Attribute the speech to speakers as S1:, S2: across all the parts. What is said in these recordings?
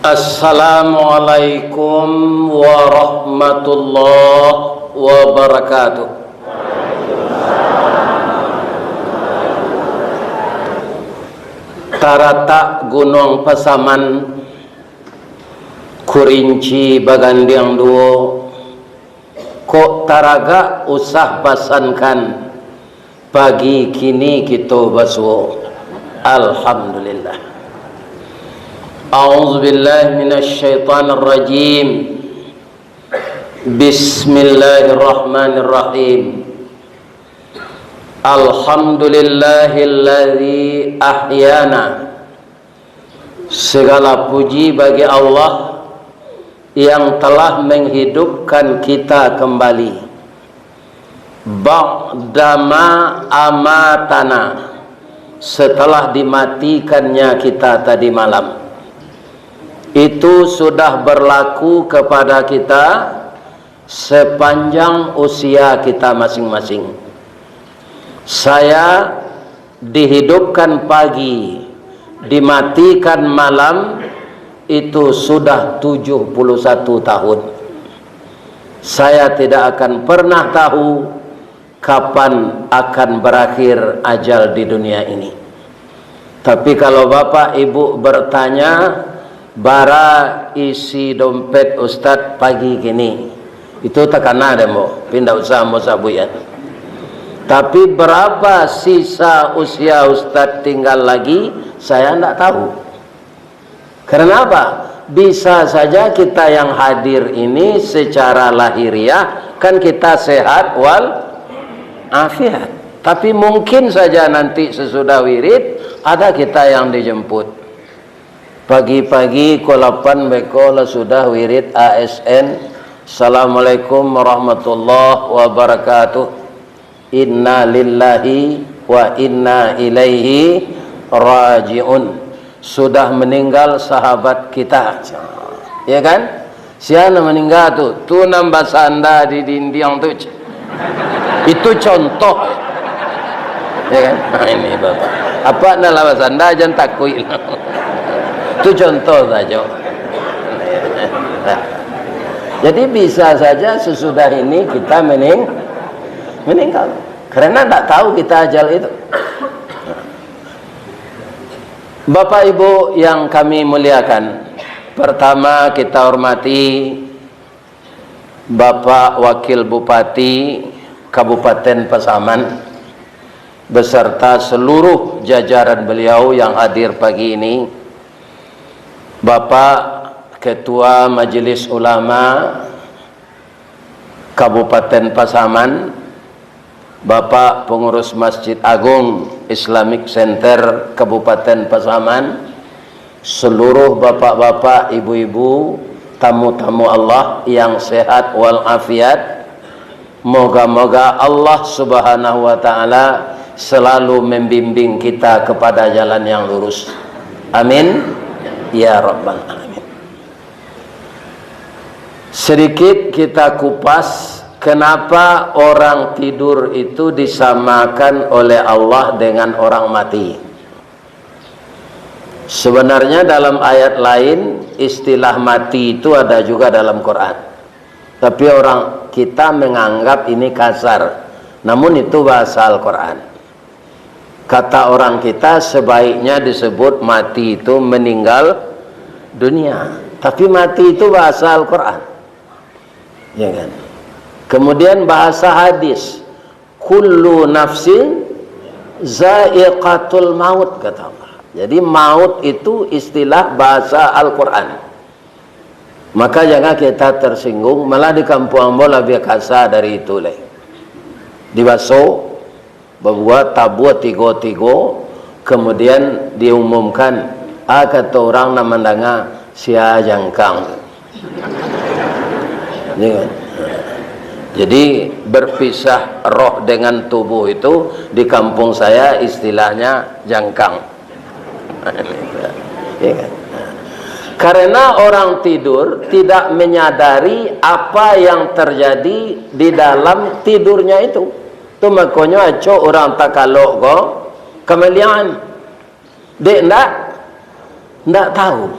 S1: Assalamualaikum warahmatullahi wabarakatuh. Tarata Gunung Pasaman Kurinci Bagandiang Duo kok taraga usah basankan pagi kini kita baswo. Alhamdulillah. A'udzu billahi minasy syaithanir rajim. Bismillahirrahmanirrahim. Alhamdulillahilladzi ahyana. Segala puji bagi Allah yang telah menghidupkan kita kembali. Ba'dama amatana, setelah dimatikannya kita tadi malam. Itu sudah berlaku kepada kita sepanjang usia kita masing-masing. Saya dihidupkan pagi, dimatikan malam, itu sudah 71 tahun. Saya tidak akan pernah tahu kapan akan berakhir ajal di dunia ini. Tapi kalau Bapak Ibu bertanya, bara isi dompet Ustadz pagi gini, itu tekana deh mau pindah usaha mau sabu ya. Tapi berapa sisa usia Ustadz tinggal lagi, saya tidak tahu. Karena apa? Bisa saja kita yang hadir ini secara lahiriah kan kita sehat wal afiat. Tapi mungkin saja nanti sesudah wirid ada kita yang dijemput. Pagi-pagi kolapan bekola sudah wirid ASN. Assalamualaikum warahmatullahi wabarakatuh. Inna lillahi wa inna ilaihi raji'un. Sudah meninggal sahabat kita, ya kan? Siapa meninggal tuh? Tuh nambah sanda di dinding tuh. Itu contoh, ya kan? Nah, ini Bapak. Apa nambah sanda jangan takui. Itu contoh saja. Nah, jadi bisa saja sesudah ini kita meninggal karena tidak tahu kita ajal itu. Bapak Ibu yang kami muliakan, pertama kita hormati Bapak Wakil Bupati Kabupaten Pasaman beserta seluruh jajaran beliau yang hadir pagi ini, Bapak Ketua Majelis Ulama Kabupaten Pasaman, Bapak Pengurus Masjid Agung Islamic Center Kabupaten Pasaman, seluruh bapak-bapak, ibu-ibu, tamu-tamu Allah yang sehat walafiat. Moga-moga Allah Subhanahu wa taala selalu membimbing kita kepada jalan yang lurus. Amin ya rabbal alamin. Sedikit kita kupas kenapa orang tidur itu disamakan oleh Allah dengan orang mati. Sebenarnya dalam ayat lain istilah mati itu ada juga dalam Quran. Tapi orang kita menganggap ini kasar. Namun itu bahasa Al-Quran. Kata orang kita sebaiknya disebut mati itu meninggal dunia. Tapi mati itu bahasa Al-Quran. Ya kan? Kemudian bahasa hadis, kullu nafsin za'iqatul maut, kata Allah. Jadi maut itu istilah bahasa Al-Quran. Maka jangan kita tersinggung, malah di kampung ambo lebih kasar dari itu leh. Dibaso, berbuat tabuat tigo-tigo, kemudian diumumkan, kata orang namandanga sia jangkang. Ini kan? Jadi berpisah roh dengan tubuh itu di kampung saya istilahnya jangkang. Ya kan? Karena orang tidur tidak menyadari apa yang terjadi di dalam tidurnya itu. Itu makanya aco orang takalok go kemelian. Dek ndak tahu.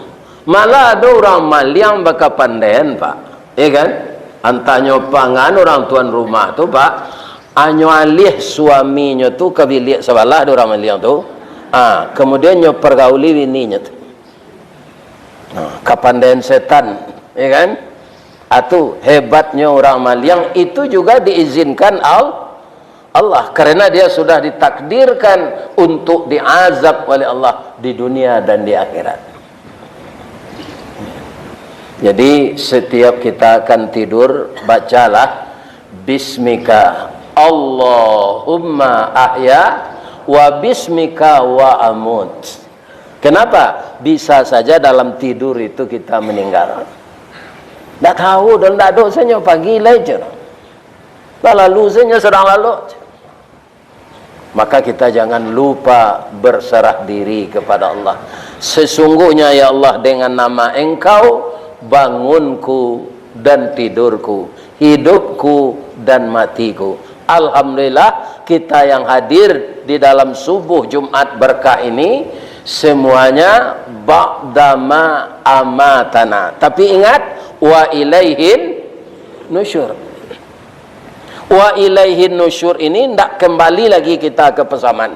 S1: Malah ada orang maliang baka pandayan pak, ya kan? Antanya pangan orang tuan rumah tu pak, anyo alih suaminya tu ke bilik sebelah ada orang maliang tu, kemudian nyo pergauli bininya tu, kapandaian setan, ya kan? Atu hebatnya orang maliang itu juga diizinkan Allah karena dia sudah ditakdirkan untuk diazab oleh Allah di dunia dan di akhirat. Jadi setiap kita akan tidur, bacalah bismika Allahumma ahya wa bismika wa amut. Kenapa? Bisa saja dalam tidur itu kita meninggal. Tak tahu dan tak ada saja pagi lejer. Lalu saja sedang lalu. Maka kita jangan lupa berserah diri kepada Allah. Sesungguhnya ya Allah, dengan nama Engkau bangunku dan tidurku, hidupku dan matiku. Alhamdulillah kita yang hadir di dalam subuh Jumat berkah ini semuanya ba'dama amatana. Tapi ingat, wa ilaihin nusyur. Wa ilaihin nusyur ini tidak kembali lagi kita ke pesaman,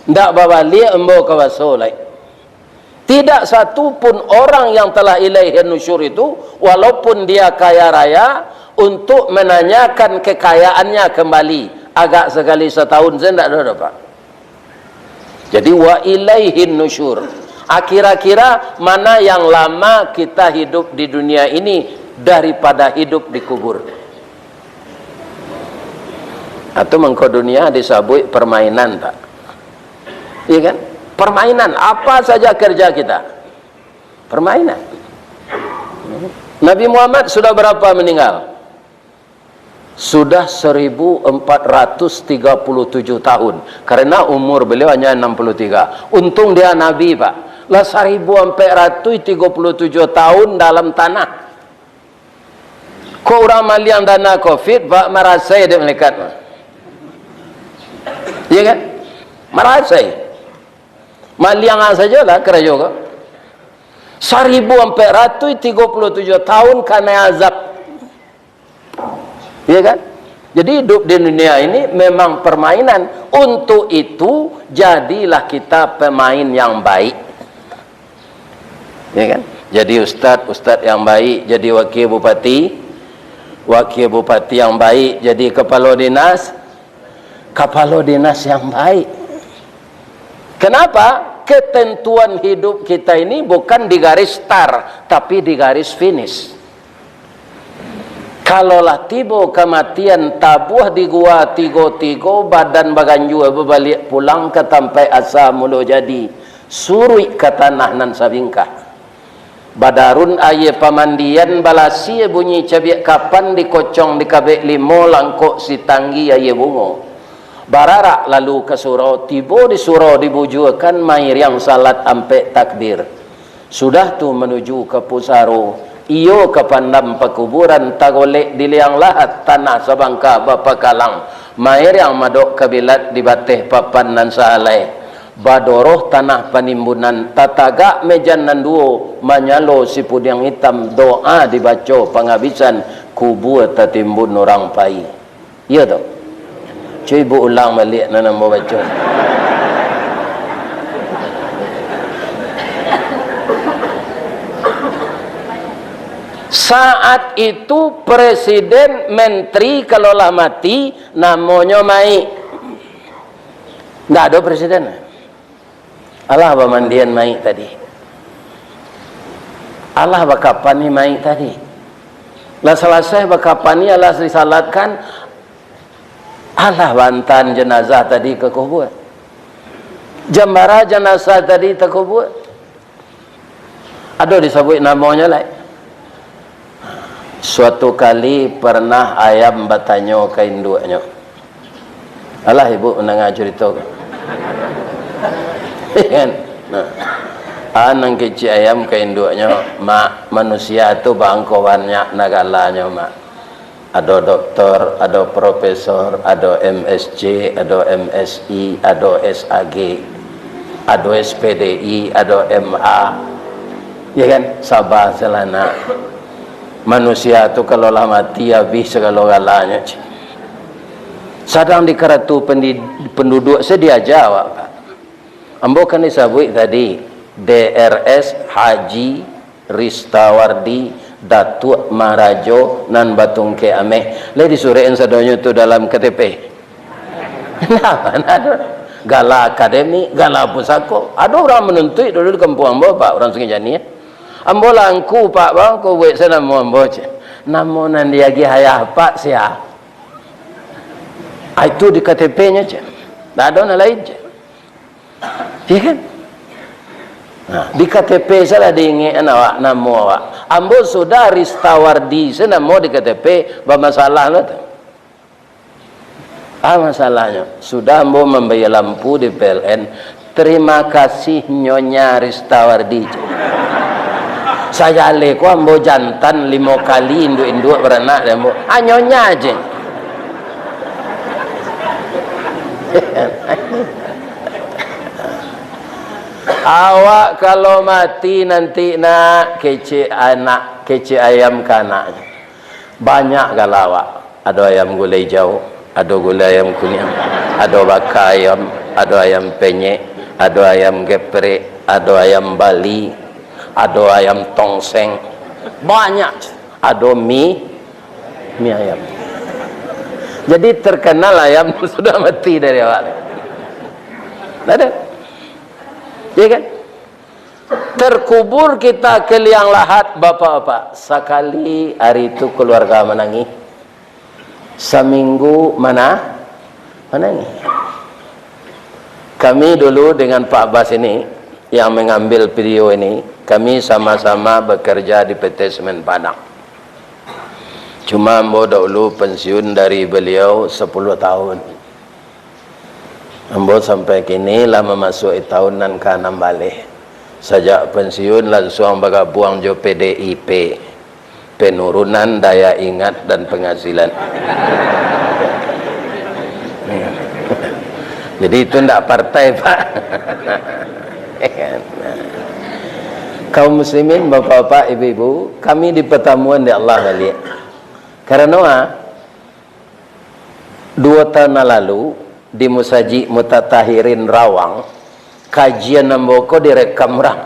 S1: tidak balik embo ke wasolai. Tidak satu pun orang yang telah ilaihin nusyur itu, walaupun dia kaya raya, untuk menanyakan kekayaannya kembali agak sekali setahun saya tidak ada pak. Jadi wa ilaihin nusyur, kira-kira mana yang lama kita hidup di dunia ini daripada hidup di kubur. Atau mengko dunia disebut permainan pak, iya kan? Permainan, apa saja kerja kita permainan. Nabi Muhammad sudah berapa meninggal? Sudah 1437 tahun, karena umur beliau hanya 63. Untung dia Nabi pak, lah 1437 tahun dalam tanah. Kau orang maliang dana covid pak merasai dia malaikat pak, iya kan? Merasai maliang sajalah kerja kau 1437 tahun karena azab, iya kan? Jadi hidup di dunia ini memang permainan. Untuk itu jadilah kita pemain yang baik, ya kan? Jadi ustaz yang baik, jadi wakil bupati yang baik, jadi kepala dinas yang baik. Kenapa? Ketentuan hidup kita ini bukan di garis start, tapi di garis finish. Kalaulah tiba kematian tabuh di gua tigo badan baganju berbalik pulang ke tempat asal mula jadi surui ke tanah nan sabingkah. Badarun aye pamandian balasi bunyi cabiak kapan dikocong di kabek limo langkok si tanggi aye bungo. Bararak lalu ke surau, tiba di surau dibujukan mair yang salat ampe takbir. Sudah tu menuju ke Pusaro, iyo ke pandam pekuburan tagolek di liang lahat tanah sabangka bapa kalang. Mair yang madok kabilat di bateh papan nan saalai. Badoroh tanah panimbunan tataga mejan nan duo manyalo si puding hitam doa dibaca penghabisan kubur tatimbun orang pai. Iya tu. Cuy bu ulang balik nana mau baca. Saat itu presiden, menteri kalau lah mati namanya mai. Nggak ada presiden. Allah bamandian mai tadi. Allah bakapan ni mai tadi. Lah selesai bakapan ni Allah disalatkan. Allah bantan jenazah tadi ke kubur. Jambara jenazah tadi ke kubur. Ada disebut namanya lah. Suatu kali pernah ayam bertanya ke induknya. Alah ibu mendengar cerita. Kan? Nah, anang kecil ayam ke induknya, mak manusia itu bangkawannya nagalanya mak. Ada doktor, ada profesor, ada MSc, ada MSI, ada SAG, ada SPDI, ada MA. Ya kan, sabar selana. Manusia tu kalau lah mati habis segala-galanya. Sedang dikeratu penduduk sedia jawab. Ambo kan disebut tadi DRS Haji Ristawardi Datuk Marajo nan Batungke Ameh. Le disurein sadonyo tu dalam KTP. Nah, Gala Akademi, Gala Pusako. Ada orang menuntut dulu di kampung ambo Pak, orang Sungai Jani ya. Ambo langku Pak bang, ko wek sana mo ambo ce. Namo nan dia gi hayah Pak sia. Itu di KTP-nya ce. Tak ada lain ce. Iya kan? Nah, di KTP salah diingat awak namo awak. Ambo sudah Ristawardi, sana mo di KTP, bermasalah lah tu. Masalahnya sudah ambo membayar lampu di PLN. Terima kasih Nyonya Ristawardi. Saya leko ambo jantan 5 kali induk-induk beranak ambo. Nyonya aja. Awak kalau mati nanti nak kece anak, kece ayam kanak. Banyak galawak. Ada ayam gulai jauh, ada gulai ayam kunyang, ada bakar ayam, ada ayam penyek, ada ayam geprek, ada ayam Bali, ada ayam tongseng. Banyak. Ada mie ayam. Jadi terkenal ayam sudah mati dari awal. Ada. Ya kan? Terkubur kita ke liang lahat bapak-bapak. Sekali hari itu keluarga menangis. Seminggu menangis. Kami dulu dengan Pak Abbas ini yang mengambil video ini, kami sama-sama bekerja di PT Semen Padang. Cuma ambo dahulu pensiun dari beliau 10 tahun. Ambo sampai kini lama masuk tahunan ke-6 balik. Sejak pensiun langsung bergabung jo PDIP, Penurunan Daya Ingat dan Penghasilan. Jadi itu tidak partai Pak. Kaum muslimin, bapak-bapak, ibu-ibu, kami di pertemuan di Allah kali. Karena 2 tahun lalu di Musaji Mutatahirin Rawang, kajian ambo ko direkam orang.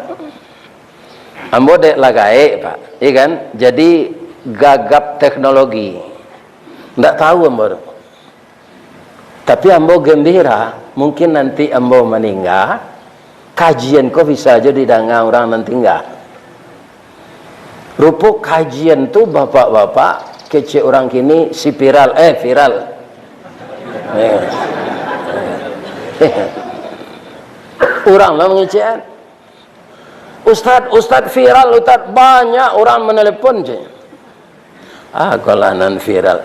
S1: Ambo dek lagai Pak, iya kan? Jadi gagap teknologi. Ndak tahu ambo. Tapi ambo gembira, mungkin nanti ambo meninggal, kajian ko bisa aja didengar orang nanti enggak. Rupuk kajian tuh bapak-bapak kece orang kini si viral. Orang lah mengecekan. Ustad viral, Ustad banyak orang menelepon je. Kalau nan viral.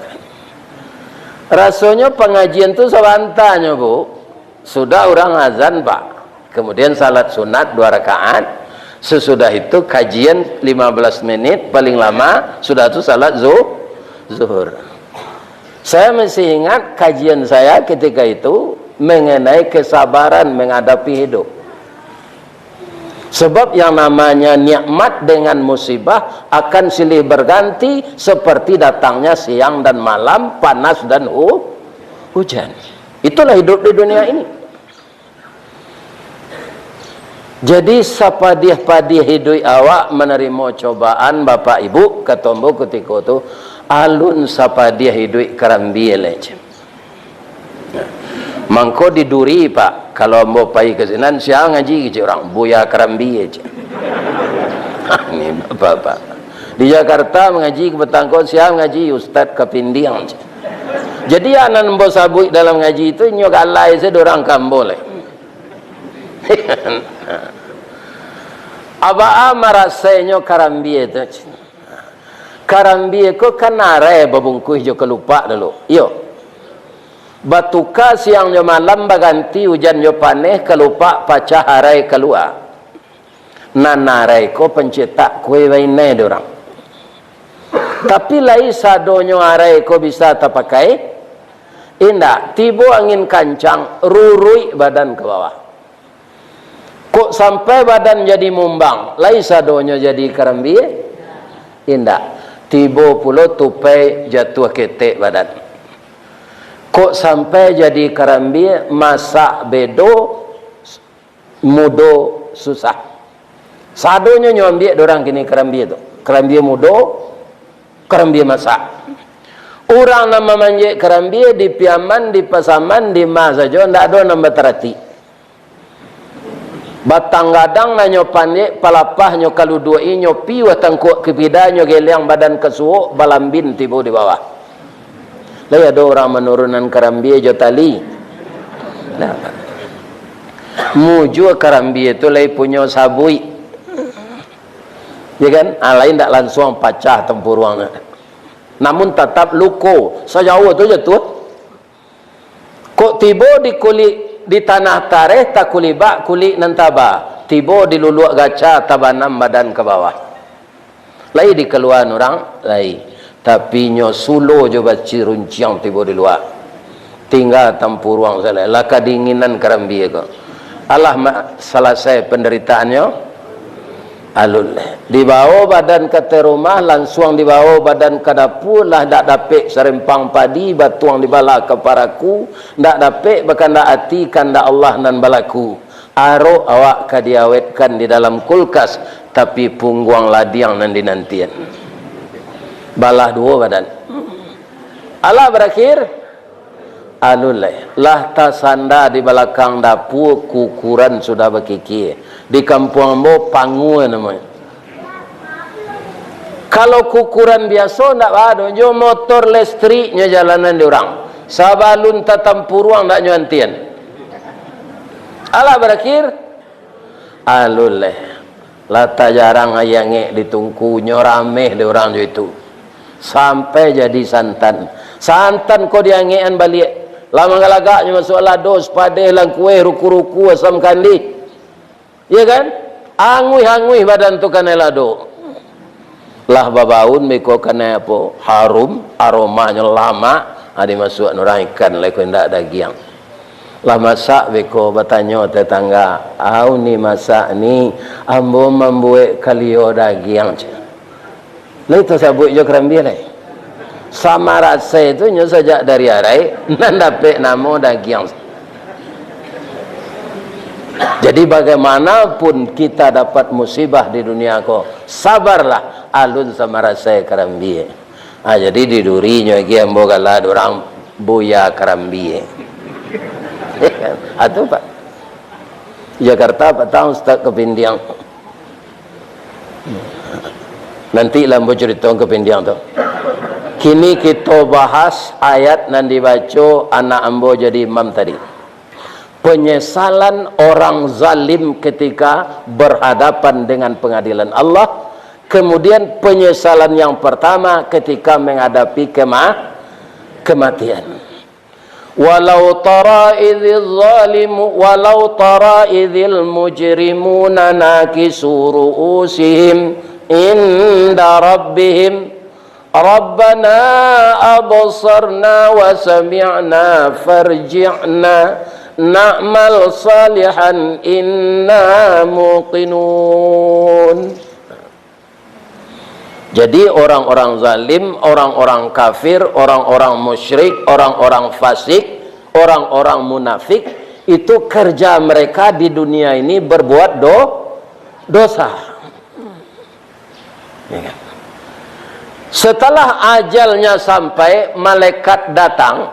S1: Rasanya pengajian tu sebantanya Bu. Sudah orang azan Pak. Kemudian salat sunat 2 rakaat. Sesudah itu kajian 15 menit paling lama. Sudah itu salat zuhur. Saya masih ingat kajian saya ketika itu mengenai kesabaran menghadapi hidup. Sebab yang namanya nikmat dengan musibah akan silih berganti seperti datangnya siang dan malam, panas dan hujan. Itulah hidup di dunia ini. Jadi sapadih-padih hidup awak menerima cobaan Bapak Ibu ketombo ketika itu alun sapadih hidup kerambi lecem. Mangko diduri Pak, kalau mau pergi ke sinan siang ngaji ke orang buya kerambi aja. Ini bapak. Di Jakarta mengaji ke Betangkot, siang ngaji Ustad ke Pindiang. Jadi anak mbok sabuk dalam ngaji itu nyok alai se dorang kambole. Aba marasenyo karambi itu. Karambi ko kanare babungkuh jo kelupa dulu. Yo. Batuka siang nyo malam baganti hujan nyo paneh kelupa pacah harai keluar. Nanarai ko pencetak kue wainai dorang. Tapi lai sadonyo harai ko bisa terpakai. Indah, tibo angin kancang, rurui badan ke bawah. Kok sampai badan jadi mumbang, laisa donya jadi karambie? Indah. Tiba pula tupai jatuh ketek badan. Kok sampai jadi karambie, masak bedo mudo susah. Sadonya nyambi dorang kini karambie tu. Karambie mudo, karambie masak. Orang nama manjek karambie di piaman, di pasaman, di mas saja, ndak ada nama terati. Batang gadang na nyo pandek, palapah nyo kalu dua nyo pi watang kuat kepida nyo geliang badan kesuuk, balambin tiba di bawah. Lalu ada orang menurunan karambie jo tali. Nah, muju karambie itu lagi punya sabui. Ya kan? Lain tak langsung pecah tempurung. Namun tetap luko. Sejauh tu jatuh. Kok tiba di kulit di tanah tareh tak kulibak kulit nantaba. Tiba di luluak gaca tabanam badan ke bawah. Lai di keluar orang, lai. Tapi nyo sulo jo baci runciang tiba di luar. Tinggal tempurung salah. Laka dinginan karambie ko. Allah selesai penderitaannya. Alul dibawa badan ke rumah, langsung dibawa badan ke dapur lah, dak dapik serempang padi batuang dibala ke paraku, dak dapik bahkan dak hati kanda Allah nan balaku. Aro awak kadiawetkan di dalam kulkas, tapi pungguang ladiang nan dinantian. Balah dua badan. Allah berakhir alul lah tasanda di belakang dapur, kukuran sudah berkikir. Di kampung mo panguan namanya. Kalau kukuran biasa ndak ada, jo motor listriknya jalanan di orang. Sabalun tatampuruang ndak nyuantian. Allah berakhir alul lata jarang ayange ditungkunya rame di orang itu. Sampai jadi santan. Santan ko diangean balik. Lama galagaknya masuk lados padeh lang kue ruku-ruku asam kandi. Ya kan? Angui-angui badan tu kena lado. Lah babaun meko kena apa? Harum, aromanya lama, ada masuk orang ikan leko ndak dagiang. Lah masak beko bertanya tetangga, "Au ni masak ni ambo membuat kalio dagiang." Lah itu sabut jo kerambie lai. Sama rasa itu nyo sejak dari arai nan dapat nama dagiang. Jadi bagaimanapun kita dapat musibah di dunia ko, sabarlah alun sama rasa karambie. Jadi di durinya lagi ambo gala orang buya karambie. Atau Pak Jakarta petang Ustaz ke Pindiang. Nanti lambo cerita ke Pindiang tu. Kini kita bahas ayat nan dibaca anak ambo jadi imam tadi. Penyesalan orang zalim ketika berhadapan dengan pengadilan Allah. Kemudian penyesalan yang pertama ketika menghadapi kematian. Walau tara idzil mujrimuna nakisu ru'usihim inda rabbihim Rabbana absarna wa sami'na farji'na na'mal salihan inna muqinun. Jadi orang-orang zalim, orang-orang kafir, orang-orang musyrik, orang-orang fasik, orang-orang munafik, itu kerja mereka di dunia ini berbuat dosa. Ya kan? Setelah ajalnya sampai, malaikat datang,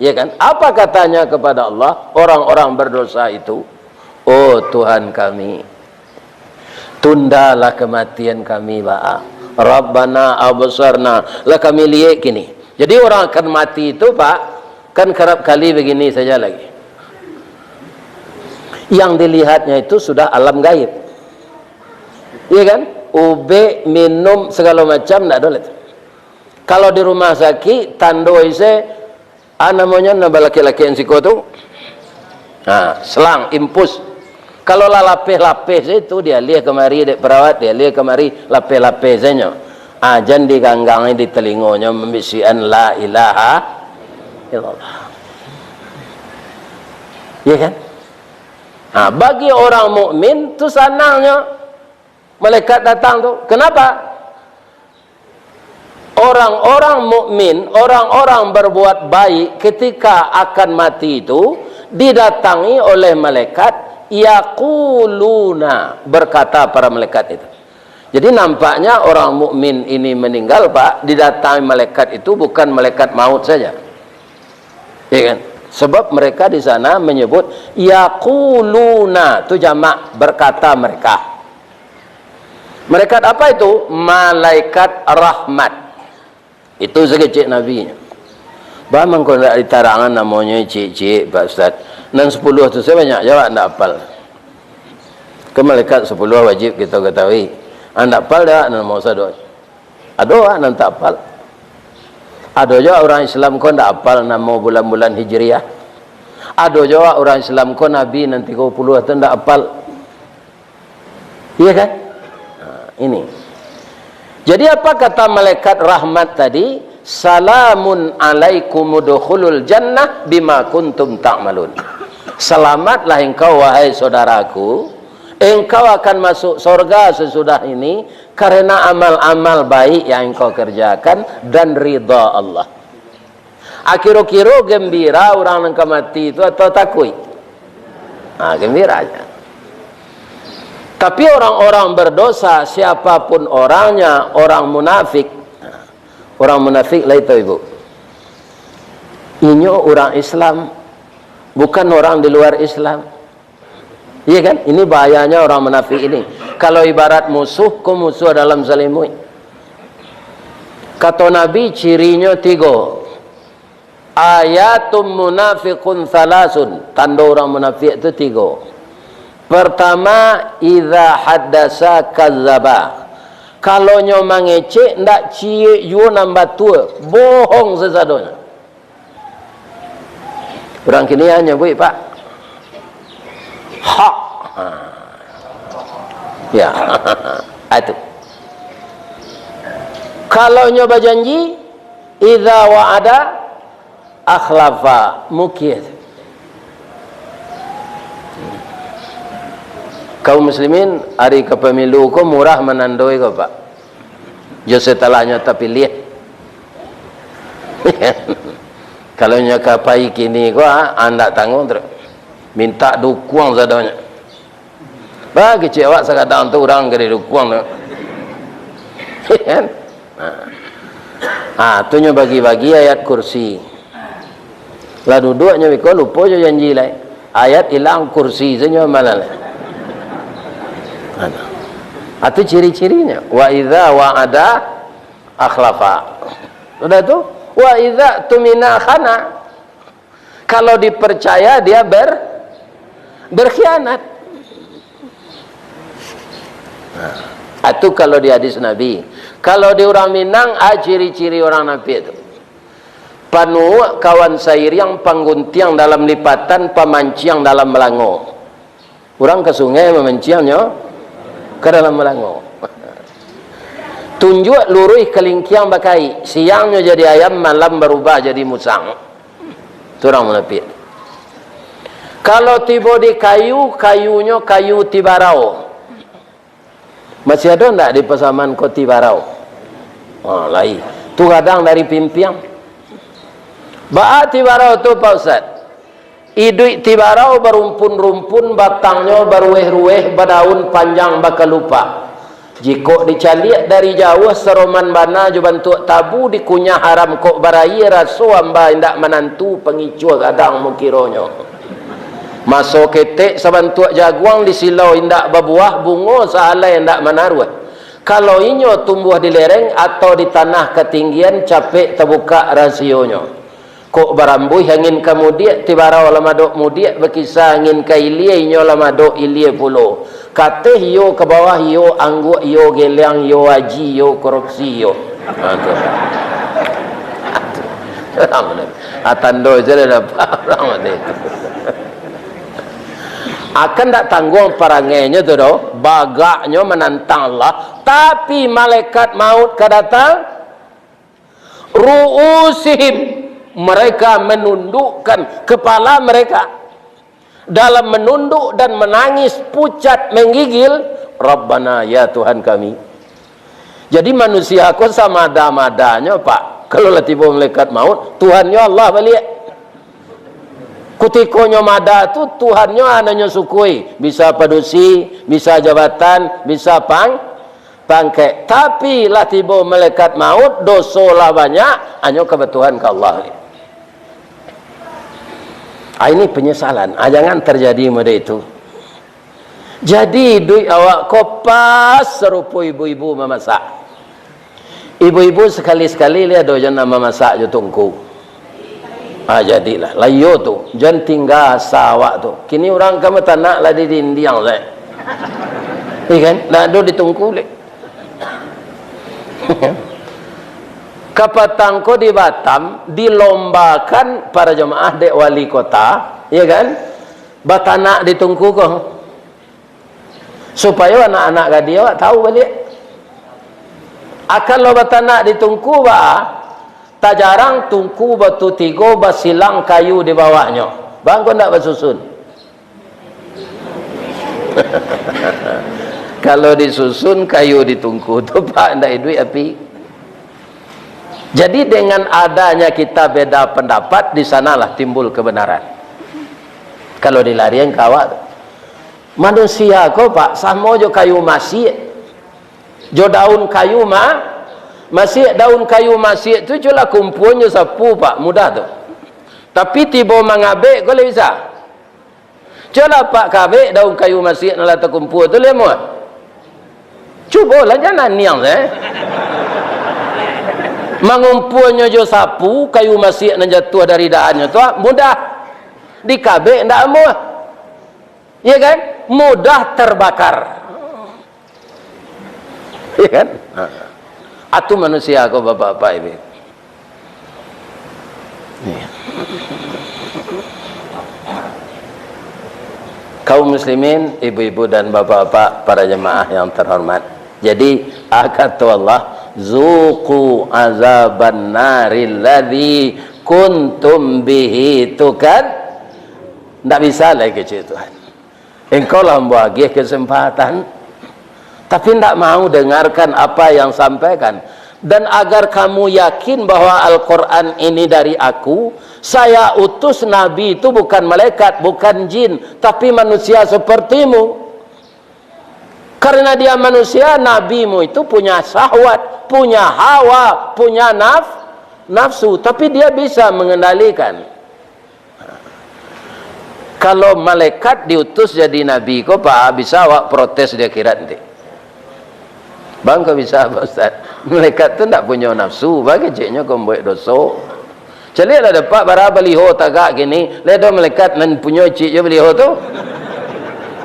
S1: ya kan? Apa katanya kepada Allah orang-orang berdosa itu? Oh Tuhan kami, tundalah kematian kami, Rabbana absarna, lah kami lihat kini. Jadi orang akan mati itu Pak, kan kerap kali begini saja lagi. Yang dilihatnya itu sudah alam gaib. Iya kan? Ube, minum, segala macam, tidak boleh. Kalau di rumah sakit, tando ise, namanya nama laki-laki yang siko tu, selang, impus. Kalau lah lapis-lapis itu, dia lihat kemari, dia perawat, dia lihat kemari, lapis-lapisnya. Ajan di ganggang di telingonya, membisikan la ilaha illallah. Ya kan? Bagi orang mukmin tu senangnya malaikat datang tu. Kenapa? Orang-orang mukmin, orang-orang berbuat baik ketika akan mati itu didatangi oleh malaikat, yaquluna, berkata para malaikat itu. Jadi nampaknya orang mukmin ini meninggal, Pak, didatangi malaikat itu bukan malaikat maut saja. Ya kan? Sebab mereka di sana menyebut yaquluna, itu jamak, berkata mereka. Malaikat apa itu? Malaikat rahmat. Itu sekecil Nabi. Bahkan kalau tidak ditarangan namanya cik-cik, Pak Ustaz. Dan 10 itu saya banyak jawab, tidak hafal. Ke malaikat 10 wajib kita ketahui. Anda hafal dah, anda mau sadar. Ada orang tak hafal. Ada juga orang Islam kau tidak hafal nama bulan-bulan Hijriah. Ada juga orang Islam kau Nabi nanti 30 atau tidak hafal. Iya kan? Ini. Jadi apa kata malaikat rahmat tadi? Salamun alaikum udkhulul jannah bima kuntum ta'malun. Selamatlah engkau wahai saudaraku, engkau akan masuk surga sesudah ini karena amal-amal baik yang engkau kerjakan dan ridha Allah. Kira-kira gembira orang yang mati itu atau takut? Gembira aja. Tapi orang-orang berdosa, siapapun orangnya, orang munafik lah itu ibu. Ini orang Islam, bukan orang di luar Islam. Iya kan? Ini bahayanya orang munafik ini. Kalau ibarat musuh, kau musuh dalam selimut. Kata Nabi cirinya 3. Ayatum munafiqun thalasun. Tanda orang munafik itu 3. Pertama, idza haddasa kazzaba. Kalau nyo mangecek ndak cie yo nambah tua, bohong sesadonya. Orang kini hanya buat Pak. Hak. Ya. Itu. Kalau nyo berjanji, idza wa'ada akhlafa, mukiyat. Kaum muslimin hari ke pemilu ko murah menandoi ko Pak. Jo setelahnya tapi lihat. Kalau nya kapai kini ko anda tanggung terus. Minta dukuang sadanya. Bagi cewek sekadang tu orang gede dukuang tu. Tu nya bagi-bagi ayat kursi. Lah duduknya ko lupa jo janji lai. Ayat hilang kursi saja malah. Itu ciri-cirinya. Wa idza wa'ada akhlafa. Sudah tu? Wa idza tumina khana. Kalau dipercaya dia berkhianat. Itu kalau di hadis Nabi. Kalau di orang Minang, ciri-ciri orang Nabi itu. Panu kawan sair yang pangguntiang dalam lipatan, pamanciang dalam melango. Orang ke sungai memanciangnya ke dalam melango. Tunjuk lurus kelingkiang bakai, siangnya jadi ayam, malam berubah jadi musang. Itu orang munafik. Kalau tiba di kayu, kayunya kayu tibarau. Masih ada enggak di pesaman kau tibarau? Lain. Tu kadang dari pimpiang. Ba'a tibarau tu Pak Ustaz. Iduk tibarau berumpun-rumpun, batangnya berueh-rueh, berdaun panjang bakal lupa. Jika dicaliak dari jauh seroman bana jo bantuk tabu dikunyah haram kok barai raso amba indak menantu pengicua kadang mukironyo. Masuk ketek sabantuk jaguang di silau indak berbuah bunga sahalai indak menaruh. Kalau inyo tumbuh di lereng atau di tanah ketinggian capek terbuka rasionya. Kok barambuh angin kemudian tibarau lamadok mudiak berkisah angin ke ilie inyo lamadok ilie pulo kate yo ke bawah yo angguk yo geliang yo haji yo korupsi yo atando je dah orang itu akan tak tanggung parangainya tu doh bagaknya menantang Allah tapi malaikat maut kedatang ru'usihim mereka menundukkan kepala mereka dalam menunduk dan menangis, pucat, menggigil, Rabbana, ya Tuhan kami. Jadi manusia aku sama ada-adanya Pak. Kalau lah tiba malaikat maut, Tuhannya Allah balik. Kutikonyo mada tu Tuhannya ananya sukui, bisa padusi, bisa jabatan, bisa pangkek. Tapi lah tiba malaikat maut, dosa lah banyak, hanya kebetulan ke Allah. Ini penyesalan. Jangan terjadi model itu. Jadi duit awak kopas serupa ibu-ibu memasak. Ibu-ibu sekali-sekali lihat dojan nama masak je tungku. Jadilah layo tu jangan tinggal sawak tu. Kini orang kamu tak nak lah di dindiang lah. Kan? Nak do ditungku le. Kapatangko di Batam dilombakan para jemaah dek wali kota, ya kan? Batanak ditungku ko. Supaya anak-anak gadi awak tahu balik. Akan lo batanak ditungku ba, tak jarang tungku batu tiga basilang kayu di bawahnya. Bang kau nak bersusun. Kalau disusun kayu ditungku tu pak ndak duit api. Jadi dengan adanya kita beda pendapat, di sanalah timbul kebenaran. Kalau dilarian kawat, manusia kau pak sama jo kayu masih, jo daun kayu masih daun kayu masih tu cula kumpulnya sapu pak mudah tu. Tapi tiba mengabek kau bisa. Cula pak kabek daun kayu masih nala terkumpul tu lemah. Cubalah jangan niang mengumpulnya jo sapu kayu masih nan jatuh dari daannya tu mudah dikabek ndak muah, ya kan, mudah terbakar, ya kan. Atu manusia kau bapak-bapak ibu. Kaum muslimin, ibu-ibu dan bapak-bapak, para jemaah yang terhormat. Jadi kata Allah, zuqu azaban naril ladzi kuntum bihi tukad. Tak bisa lagi kecil Tuhan. Engkau lah bagi kesempatan, tapi tak mau dengarkan apa yang sampaikan. Dan agar kamu yakin bahwa Al-Quran ini dari aku, saya utus Nabi itu bukan malaikat, bukan jin, tapi manusia sepertimu. Karena dia manusia, nabimu itu punya syahwat, punya hawa, punya nafsu, tapi dia bisa mengendalikan. Kalau malaikat diutus jadi nabi, kau pak bisa awak protes dia kira nanti. Bang kau bisa apa Ustaz? Malaikat tu tak punya nafsu, bagi ceknya kau buat dosa. Jadi ada dapat barang beliho tagak gini, ledo malaikat nan punya cik je beliho tu.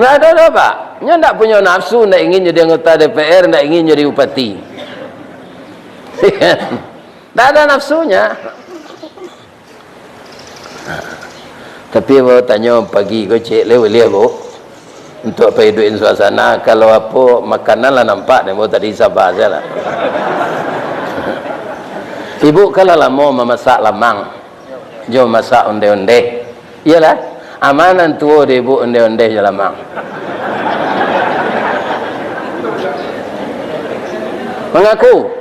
S1: Nggak ada pak. Nya tak punya nafsu, nak ingin jadi anggota DPR, nak ingin jadi bupati. Tak ada nafsunya. Tapi bawa tanya pagi kau cik lewa-lewa bu, untuk apa hiduin suasana, kalau apa makanan lah nampak, dia bawa tadi sabar saja lah. Ibu kalau lah mau memasak lamang, jom masak onde-onde. Iyalah, amanan tua dia ibu onde-onde je lamang. Mengaku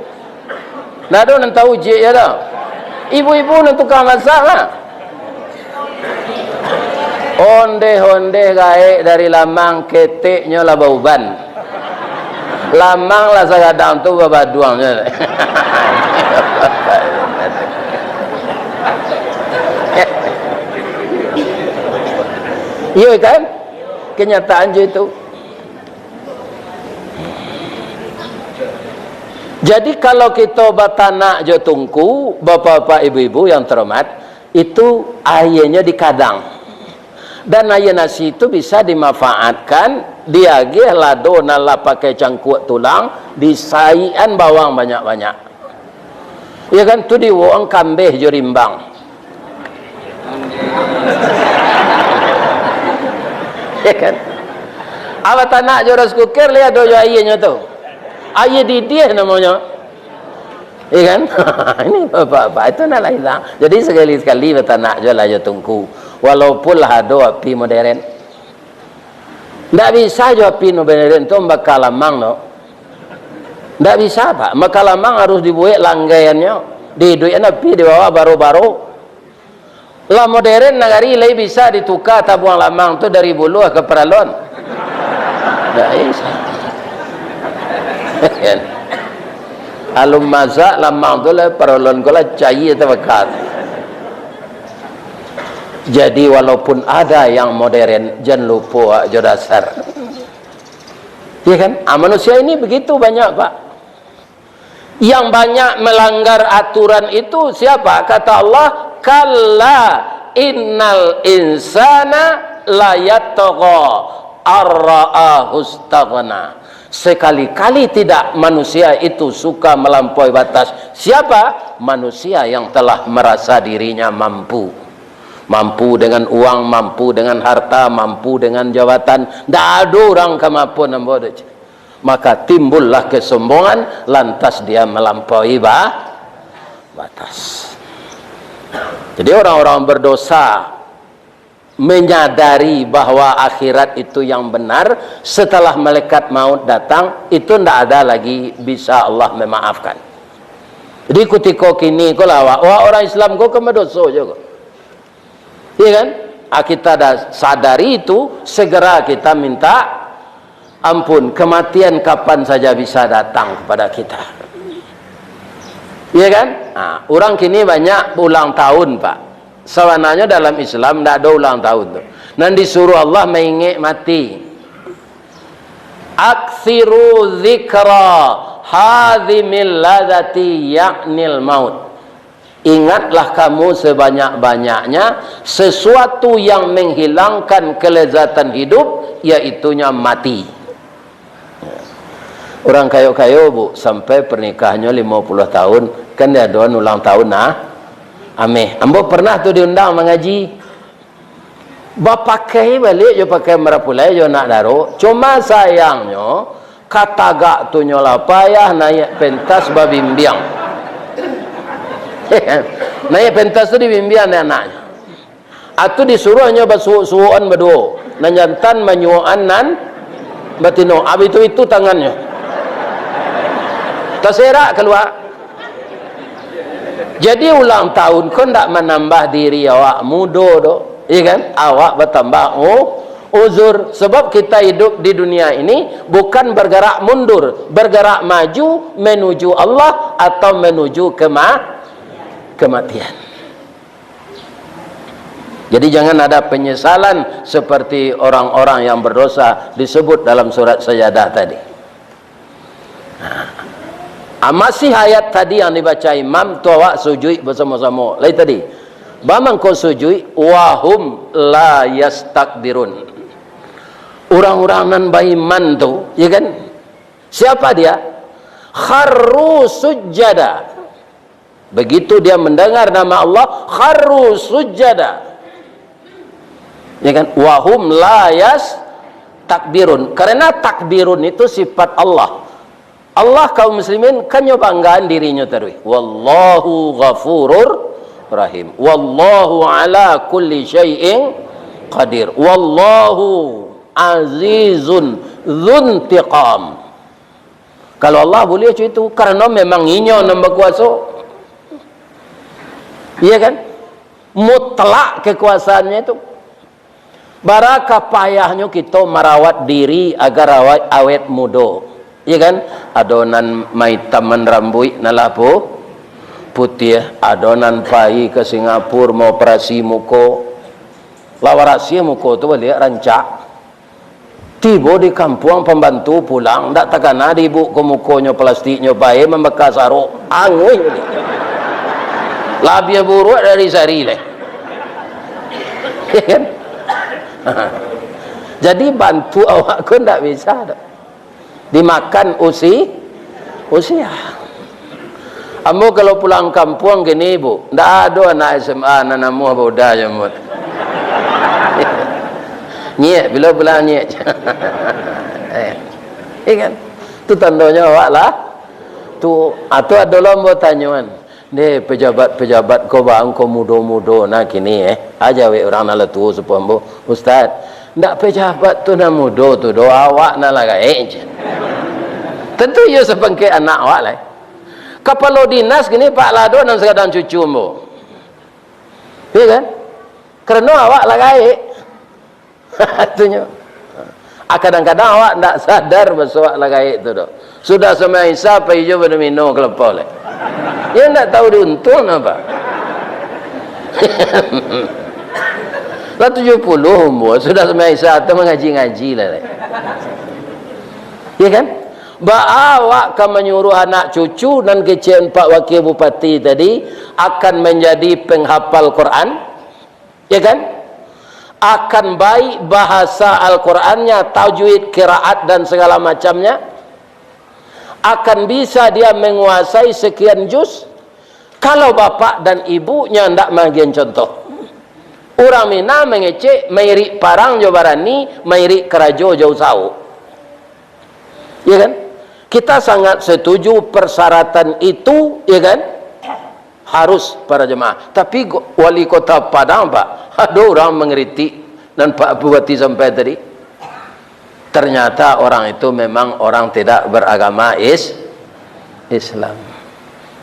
S1: nak ada nak tahu je ya dah. Ibu-ibu nak tukang masak lah. Onde-onde gaek dari lamang, keteknya lah bauban. Lamang lah sagadang tu babaduangnya. Iya kan? Kenyataan je itu. Jadi kalau kita batanak je tungku, bapak-bapak ibu-ibu yang terhormat, itu airnya dikadang. Dan air nasi itu bisa dimanfaatkan, diagih lado nala pakai cangkuk tulang, disaian bawang banyak-banyak. Ya kan, tu diwong kambeh je rimbang. Ya kan? Awak tanak je rice cooker, lihat do airnya tu. Air didih namanya, ya kan? Ini bapak-bapak itu nak hilang. Jadi sekali-sekali betul nak jual aja tungku. walaupun lah ada api modern. Tidak bisa jo api modern tu bakal lamang no. Tidak bisa pak, maka lamang harus dibuat langgaiannya, dihiduin api di bawah baru-baru. Lah modern negari lagi bisa ditukar tabung lamang tu dari bulu ke peralon. Tidak bisa. Alum masak lamang tu lah peralon tu lah cair terbekat. Jadi walaupun ada yang modern, jangan lupa aja dasar. Ya kan? Manusia ini begitu banyak pak. Yang banyak melanggar aturan itu siapa? Kata Allah, kalla innal insana layatgha ar-ra'ahu istaghna. Sekali-kali tidak manusia itu suka melampaui batas. Siapa? Manusia yang telah merasa dirinya mampu. Mampu dengan uang, mampu dengan harta, mampu dengan jabatan. Tak ada orang kemampuan yang boleh. Maka timbullah kesombongan, lantas dia melampaui batas. Jadi orang-orang berdosa menyadari bahwa akhirat itu yang benar, setelah malaikat maut datang, itu tidak ada lagi bisa Allah memaafkan. Jadi ketika kini kau lawak, wah orang Islam kau kemedoso juga. Iya kan? Kita dah sadari itu, segera kita minta ampun. Kematian kapan saja bisa datang kepada kita. Iya kan? Nah, orang kini banyak ulang tahun pak. Sebenarnya dalam Islam tidak ada ulang tahun tu. Dan disuruh Allah mengingat mati. Aksiru zikra hadhimil ladati ya'nil maut. Ingatlah kamu sebanyak-banyaknya sesuatu yang menghilangkan kelezatan hidup, yaitunya mati. Orang kayo-kayo bu, sampai pernikahannya 50 tahun, kan dia doan ulang tahun ameh. Ambo pernah tu diundang mengaji. Bapakai balik jo pakai merapulai jo nak daro. Cuma sayangnya kata gak tu nyola payah naik pentas babimbiang. Naik pentas tu dibimbian anaknya. Atau disuruhnya bersuuan berdua. Nanyantan menyuan nan batino. Habis itu tangannya. Terserak keluar. Jadi ulang tahun kau tak menambah diri awak muda do. Iya kan? Awak bertambah uzur. Sebab kita hidup di dunia ini bukan bergerak mundur, bergerak maju menuju Allah atau menuju kematian. Jadi jangan ada penyesalan seperti orang-orang yang berdosa disebut dalam surat Sajadah tadi. Masih ayat tadi yang dibaca imam tu awak sujud bersama-sama. Lain tadi. Bamang kau sujud wahum la yastakbirun. Orang-orang nan beriman tu, ya kan? Siapa dia? Kharru sujada. Begitu dia mendengar nama Allah, kharru sujada. Ya kan? Wahum la yastakbirun. Karena takbirun itu sifat Allah. Allah kaum muslimin kan banggaan dirinya terus. Wallahu ghafurur rahim. Wallahu ala kulli syai'in qadir. Wallahu azizun dzuntiqam. Kalau Allah boleh macam itu karena memang inyo yang berkuasa. Iya kan? Mutlak kekuasaannya itu. Barakah payahnya kita merawat diri agar awet muda. Iya kan? Adonan maitaman rambut nalapo putih, adonan pai ke Singapura mau operasi muka. Lawarasi muka tu balik rancak. Tiba di kampung pembantu pulang, tak takana di ibu ke mukanya plastiknya pai membekas saruk. Angui. Labia buruk dari sari leh. Iya kan? Jadi bantu awak pun tak bisa dah. Dimakan usia. Ambo kalau pulang kampung gini ibu, ndak ada anak SMA anak namu apa udah je mut. Nyek bila pulang nyek. Kan? Tu tandanya awak lah. Tu atau ada lomba tanyuan. Ni pejabat-pejabat kau bang kau mudo-mudo nak kini aja we orang nak tu sepombo ustaz ndak pejabat tu nak mudo tu do awak nak lagai je. Tentu ia sepengke anak awak lah. Kepala dinas gini Pak Lado dan sekadang cucu mo. Ya kan? Kerana awak lagai. Itunya. Kadang-kadang awak ndak sadar bahasa awak lagai itu do. Sudah sama Isa pai jo pada minum kelepau le. Dia tak tahu diuntung apa. Lah 70 umur sudah semai satu mengaji-ngaji lah. Ya kan? Awak akan menyuruh anak cucu dan kecil Pak Wakil Bupati tadi akan menjadi penghafal Quran. Ya kan? Akan baik bahasa Al-Qurannya, tajwid, qiraat dan segala macamnya. Akan bisa dia menguasai sekian juz. Kalau bapak dan ibunya tidak bagian contoh. Orang Mina mengecek mairik parang jo barani, mairik kerajo jauh sau. Ya kan? Kita sangat setuju persyaratan itu, ya kan? Harus para jemaah. Tapi wali kota Padang Pak, ada orang mengeritik dan Pak Bupati sampai tadi. Ternyata orang itu memang orang tidak beragama Islam.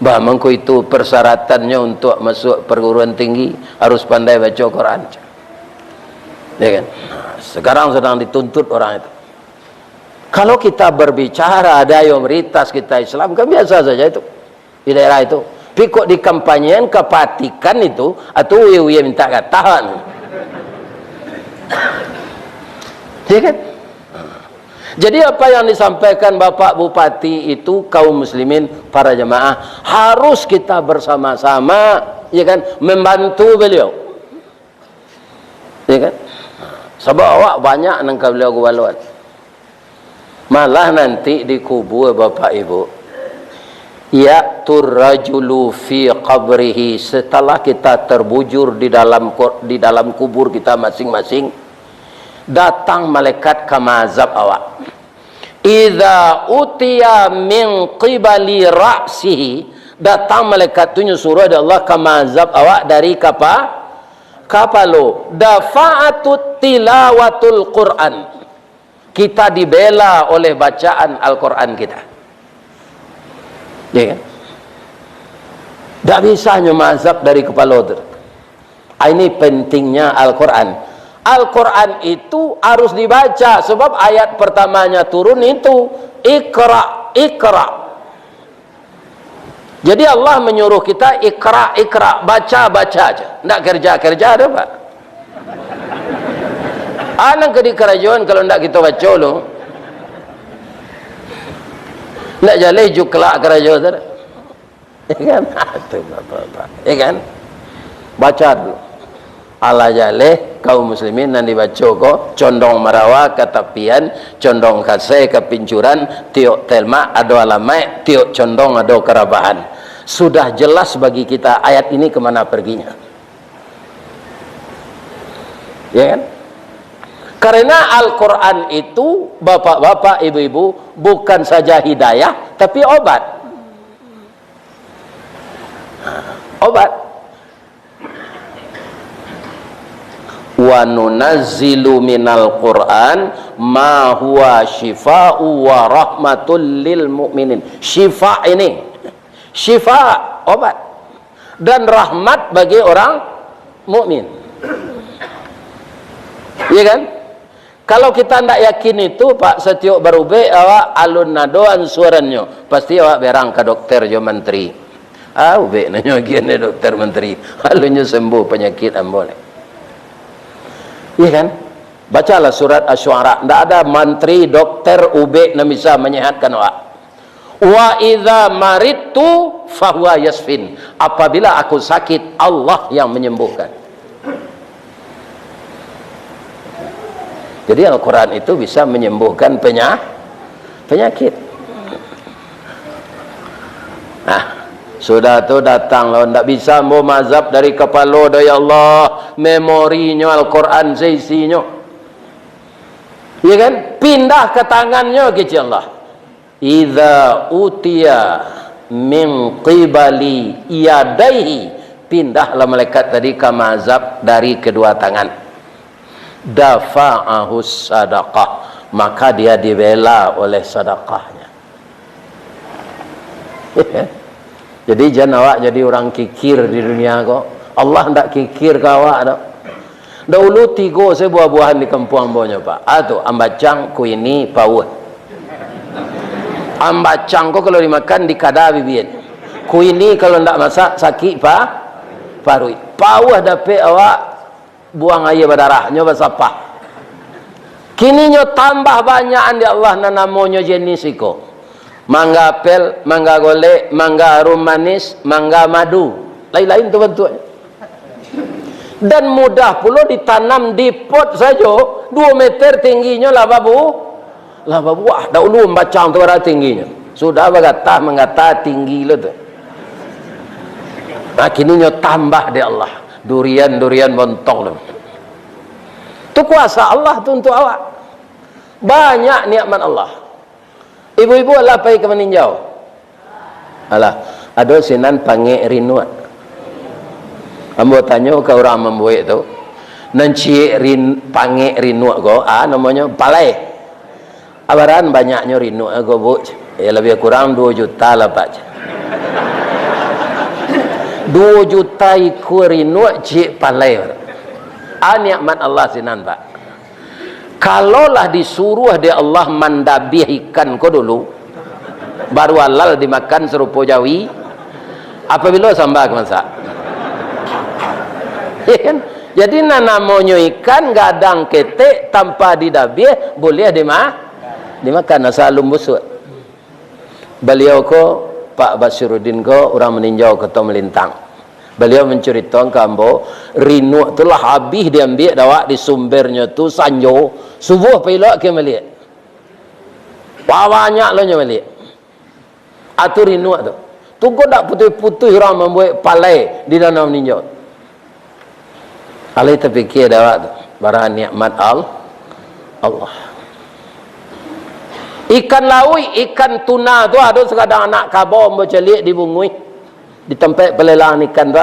S1: Mengko itu persyaratannya untuk masuk perguruan tinggi harus pandai baca Quran. Ya kan? Sekarang sedang dituntut orang itu. Kalau kita berbicara ada yang mayoritas kita Islam kan biasa saja itu di daerah itu. Tapi kok di kampanyen kepatikan itu atau uye minta katahan. Ya kan? Jadi apa yang disampaikan Bapak Bupati itu kaum muslimin para jemaah harus kita bersama-sama ya kan membantu beliau. Ya kan? Sebab awak banyak nangka beliau kewaluan. Malah nanti dikubur Bapak Ibu. Ya'tur rajulu fi qabrihi, setelah kita terbujur di dalam kubur kita masing-masing, datang malaikat ke mazhab awak. Idza utiya min qibali ra'sihi, datang malaikat tu nyuruh Allah ke mazhab awak dari kapalo dafa'atut tilawatul Quran, kita dibela oleh bacaan Al-Quran kita. Ya kan? Tak bisa hanya mazhab dari kepala tu. Ini pentingnya Al-Quran. Al-Quran itu harus dibaca sebab ayat pertamanya turun itu Iqra, Iqra. Jadi Allah menyuruh kita Iqra, Iqra, baca aja. Tak kerja ada Pak. Anak ke di kerajaan kalau tak kita baca lo. Tak jaleh juklak kerajaan tu. Ya kan? Ya kan? Baca dulu. Ala jaleh kaum muslimin nan dibaca ko condong marawa ke tapian, condong kasai ke pincuran, tiok telma ada alamai, tiok condong ada kerabahan. Sudah jelas bagi kita ayat ini kemana perginya. Ya kan? Karena Al-Quran itu bapak-bapak, ibu-ibu bukan saja hidayah tapi obat. Obat. Wa nunazzilu minal Qur'an ma huwa shifaa'u wa rahmatul lil mu'minin. Syifa ini, syifa obat dan rahmat bagi orang mukmin. Ya kan? Kalau kita tidak yakin itu Pak Setiok Barube awak alun nadoan suaranya pasti awak berang ke dokter jo menteri. Ube nanya gini dokter menteri alunnya sembuh penyakit ambole. Iya kan? Bacalah surat Asy-Syu'ara. Tidak ada menteri, dokter, ube yang bisa menyehatkan awak. Wa idza maridtu fahuwa yasfin. Apabila aku sakit, Allah yang menyembuhkan. Jadi Al-Quran itu bisa menyembuhkan penyakit. Nah, sudah tu datang lo, tidak bisa mau mazhab dari kepala do ya Allah, memorinya Al-Quran seisinya. Ya kan? Pindah ke tangannya kecil Allah. Idza utiya min qibali yadaihi, pindahlah malaikat tadi ke mazhab dari kedua tangan. Dafa'ahus sadaqah, maka dia dibela oleh sedekahnya. Jadi jangan awak jadi orang kikir di dunia kok. Allah hendak kikir ke awak dak. Dahulu 3 saya buah-buahan di kampung ambonya Pak. Atu ambacang ku ini pawut. Ambacang ko kalau dimakan di kada bibien. Ku ini kalau ndak masak sakit Pak. Parui. Pawah dapat awak buang air berdarah nyoba sapah. Kini nyo tambah banyak di Allah na namonyo jenis iko. Mangga apel, mangga golek, mangga harum manis, mangga madu. Lain-lain tu bentuknya. Dan mudah pula ditanam di pot saja. 2 meter tingginya lah babu. Lah babu. Wah, dahulu membacang tu berapa tingginya. Sudah mengata tinggi lah tu. Nah, kini nyo tambah di Allah. Durian bontong tu. Itu kuasa Allah tu untuk awak. Banyak nikmat Allah. Ibu-ibu Allah pergi ke meninjau. Alah, ada sinan panggil rinuat. Ambo tanya ke orang membuat tu. Nanci panggil rinuat ko, namanya palai. Abaran banyaknya rinuat ko bu. Ya lebih kurang 2 juta lah Pak. 2 juta ikut rinuat cik palai. Nikmat Allah sinan Pak. Kalaulah disuruh dia Allah mandabih ikan ko dulu, baru halal dimakan serupa Jawi, apabila sambal masak. Ya kan? Jadi namanya ikan gadang ketek tanpa didabih boleh dimakan asal busuk. Beliau ko Pak Basiruddin ko orang meninjau ke Melintang. Beliau menceritakan ke ambo, rinu itulah habis diambil dawak di sumbernya tu sanjo, subuh pilok ke melihat. Banyak lo nya melihat. Atu rinu tu. Tu kau tak putih-putih orang membuat palai di dalam ninjau. Alai terfikir dawak tu, barang nikmat Allah. Ikan laui, ikan tuna tu ada sekadang anak kabau bercelik di bungui. Di tempat pelelangan ikan tu,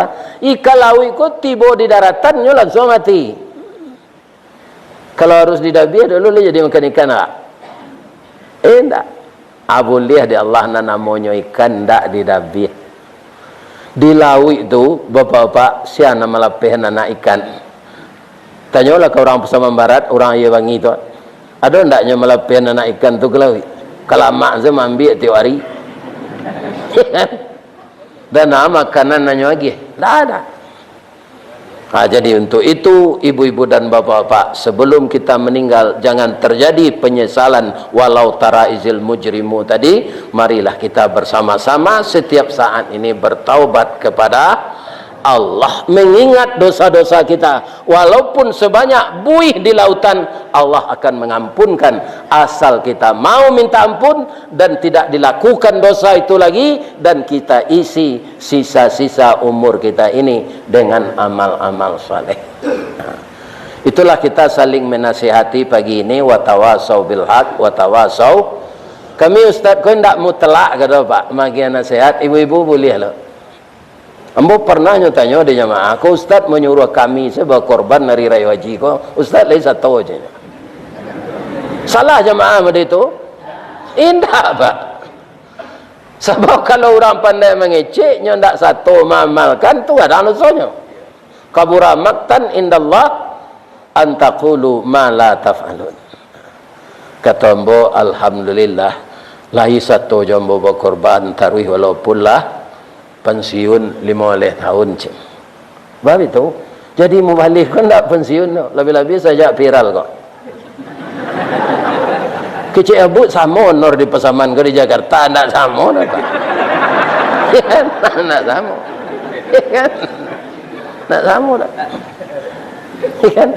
S1: ikan lawi ko tiba di daratan nyo langsung mati. Kalau harus didabih dulu dia jadi makan ikan tak? Tak. Boleh di Allah na namanya ikan tak didabih. Di lawi tu bapak-bapak siapa nama lapihan anak ikan. Tanyalah ke orang Pasaman Barat, orang ia bangi tu. Ada ndaknya melapihan anak ikan tu ke lawi? Kalau mak saya ambil tiap hari. Dan makanan nanya lagi tak ada. Jadi untuk itu ibu-ibu dan bapak-bapak, sebelum kita meninggal jangan terjadi penyesalan walau tara izil mujrimu tadi. Marilah kita bersama-sama setiap saat ini bertaubat kepada Allah, mengingat dosa-dosa kita. Walaupun sebanyak buih di lautan, Allah akan mengampunkan asal kita mau minta ampun dan tidak dilakukan dosa itu lagi, dan kita isi sisa-sisa umur kita ini dengan amal-amal saleh. Itulah kita saling menasihati pagi ini. Watawasau bil haq watawasau. Kami ustaz kau tidak mutlak kata Pak bagi nasihat. Ibu-ibu boleh lah. Ambo pernah tanya di jamaah, aku ustaz menyuruh kami sebagai korban dari raya haji ko, ustaz lain satu aja. Salah jamaah pada itu? Indah Pak. Sebab kalau orang pandai mengeceknya ndak satu mengamalkan tu ada alasannya. Kabura maktan indallah antaqulu ma la taf'alun. Kata ambo alhamdulillah lahi satu jambo berkorban taruih walaupun lah pensiun 15 tahun cik. Baru itu. Jadi mubalik kan tak pensiun no. Lebih-lebih saja viral kok. Kecik abut sama honor di Pasaman ke di Jakarta tak sama dah Pak. Tak sama. Tak sama dah. Kan?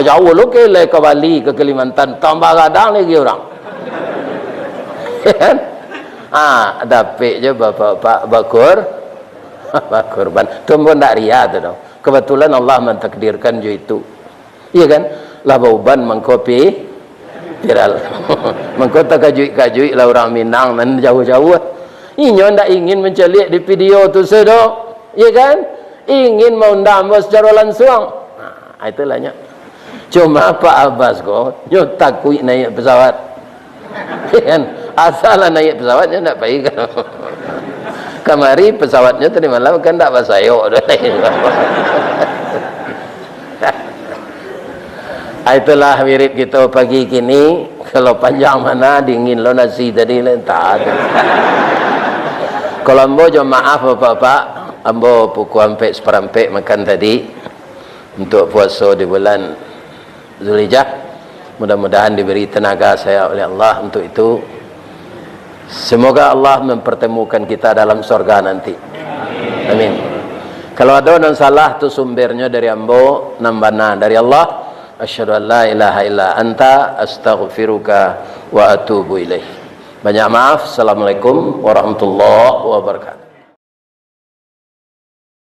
S1: Jauh lu ke Bali ke Kalimantan tambah kadang lagi orang. Kan? Dapat je bapak-bapak berkorban. Tumbuh tak ria tu dong. Kebetulan Allah mentakdirkan je itu. Iya kan? Lah bauban mengkopi viral. Mengkota kajuik-kajuik lah orang Minang dan jauh-jauh. Inyo ndak ingin mencelik di video tu sedok, ya kan? Ingin mau ndambo secara langsung. Nah, itulah nya. Cuma Pak Abbas kok nyo takut naik pesawat. Kan asal naik pesawatnya ndak baik. Kamari pesawatnya tadi malam kan ndak basayok dah. Itulah wirid kita pagi kini. Kalau panjang mana dingin lo nasi tadi lentar. Kalau ambo jo maaf bapak-bapak, ambo pukul hampir seperempat makan tadi untuk puasa di bulan Zulhijjah. Mudah-mudahan diberi tenaga saya oleh Allah untuk itu. Semoga Allah mempertemukan kita dalam surga nanti. Amin. Kalau ada non salah tu sumbernya dari ambo, nambana dari Allah. Asyhadu an la ilaha illa anta astaghfiruka wa atubu ilaih. Banyak maaf. Assalamualaikum warahmatullahi wabarakatuh.